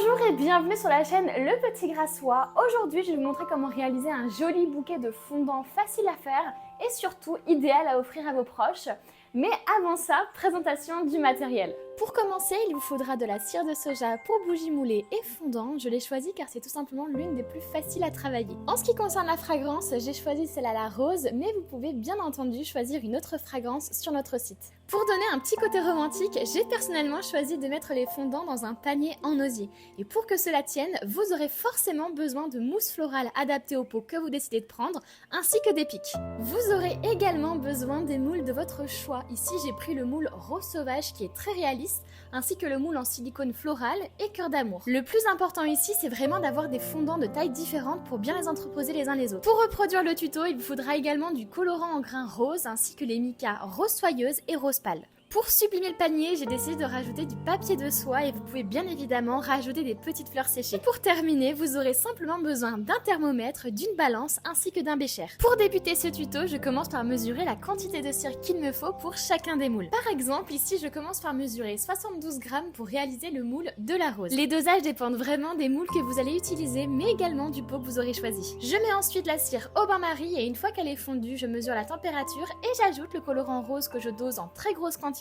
Bonjour et bienvenue sur la chaîne Le Petit Grassois. Aujourd'hui, je vais vous montrer comment réaliser un joli bouquet de fondant facile à faire et surtout idéal à offrir à vos proches. Mais avant ça, présentation du matériel. Pour commencer, il vous faudra de la cire de soja pour bougies moulées et fondant. Je l'ai choisi car c'est tout simplement l'une des plus faciles à travailler. En ce qui concerne la fragrance, j'ai choisi celle à la rose, mais vous pouvez bien entendu choisir une autre fragrance sur notre site. Pour donner un petit côté romantique, j'ai personnellement choisi de mettre les fondants dans un panier en osier. Et pour que cela tienne, vous aurez forcément besoin de mousse florale adaptée au pot que vous décidez de prendre, ainsi que des pics. Vous aurez également besoin des moules de votre choix. Ici, j'ai pris le moule rose sauvage qui est très réaliste, ainsi que le moule en silicone floral et cœur d'amour. Le plus important ici, c'est vraiment d'avoir des fondants de tailles différentes pour bien les entreposer les uns les autres. Pour reproduire le tuto, il vous faudra également du colorant en grains rose, ainsi que les micas rose soyeuse et rose pâle. Pour sublimer le panier, j'ai décidé de rajouter du papier de soie et vous pouvez bien évidemment rajouter des petites fleurs séchées. Et pour terminer, vous aurez simplement besoin d'un thermomètre, d'une balance ainsi que d'un bécher. Pour débuter ce tuto, je commence par mesurer la quantité de cire qu'il me faut pour chacun des moules. Par exemple, ici je commence par mesurer 72 grammes pour réaliser le moule de la rose. Les dosages dépendent vraiment des moules que vous allez utiliser, mais également du pot que vous aurez choisi. Je mets ensuite la cire au bain-marie et une fois qu'elle est fondue, je mesure la température et j'ajoute le colorant rose que je dose en très grosse quantité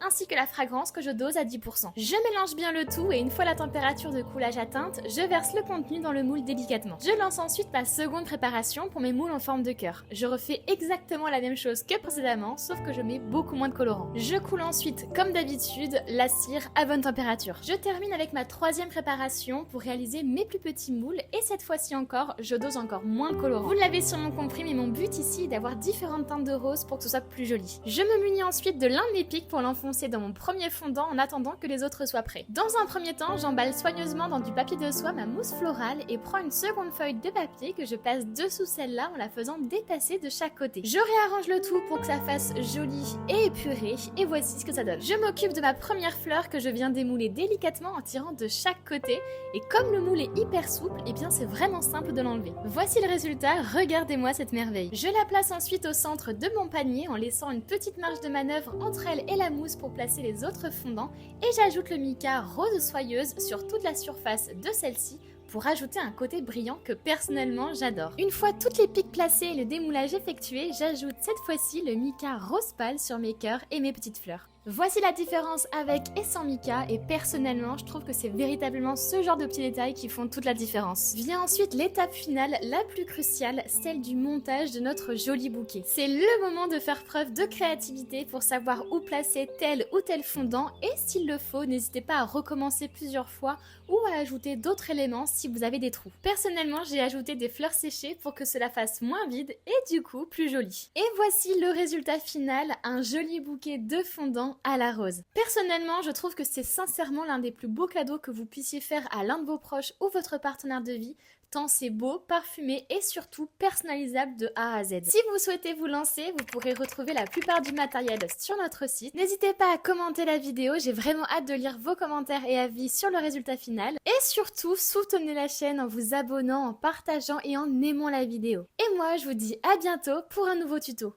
ainsi que la fragrance que je dose à 10%. Je mélange bien le tout et une fois la température de coulage atteinte, je verse le contenu dans le moule délicatement. Je lance ensuite ma seconde préparation pour mes moules en forme de cœur. Je refais exactement la même chose que précédemment, sauf que je mets beaucoup moins de colorant. Je coule ensuite, comme d'habitude, la cire à bonne température. Je termine avec ma troisième préparation pour réaliser mes plus petits moules et cette fois-ci encore, je dose encore moins de colorant. Vous l'avez sûrement compris, mais mon but ici est d'avoir différentes teintes de rose pour que ce soit plus joli. Je me munis ensuite de l'un de mes pics pour l'enfoncer dans mon premier fondant en attendant que les autres soient prêts. Dans un premier temps, j'emballe soigneusement dans du papier de soie ma mousse florale et prends une seconde feuille de papier que je passe dessous celle-là en la faisant dépasser de chaque côté. Je réarrange le tout pour que ça fasse joli et épuré et voici ce que ça donne. Je m'occupe de ma première fleur que je viens démouler délicatement en tirant de chaque côté et comme le moule est hyper souple, et bien c'est vraiment simple de l'enlever. Voici le résultat, regardez-moi cette merveille. Je la place ensuite au centre de mon panier en laissant une petite marge de manœuvre entre elle et la mousse pour placer les autres fondants et j'ajoute le mica rose soyeuse sur toute la surface de celle-ci pour ajouter un côté brillant que personnellement j'adore. Une fois toutes les piques placées et le démoulage effectué, j'ajoute cette fois-ci le mica rose pâle sur mes cœurs et mes petites fleurs. Voici la différence avec et sans mica et personnellement je trouve que c'est véritablement ce genre de petits détails qui font toute la différence. Vient ensuite l'étape finale la plus cruciale, celle du montage de notre joli bouquet. C'est le moment de faire preuve de créativité pour savoir où placer tel ou tel fondant et s'il le faut, n'hésitez pas à recommencer plusieurs fois ou à ajouter d'autres éléments si vous avez des trous. Personnellement j'ai ajouté des fleurs séchées pour que cela fasse moins vide et du coup plus joli. Et voici le résultat final, un joli bouquet de fondant à la rose. Personnellement, je trouve que c'est sincèrement l'un des plus beaux cadeaux que vous puissiez faire à l'un de vos proches ou votre partenaire de vie, tant c'est beau, parfumé et surtout personnalisable de A à Z. Si vous souhaitez vous lancer, vous pourrez retrouver la plupart du matériel sur notre site. N'hésitez pas à commenter la vidéo, j'ai vraiment hâte de lire vos commentaires et avis sur le résultat final. Et surtout, soutenez la chaîne en vous abonnant, en partageant et en aimant la vidéo. Et moi, je vous dis à bientôt pour un nouveau tuto.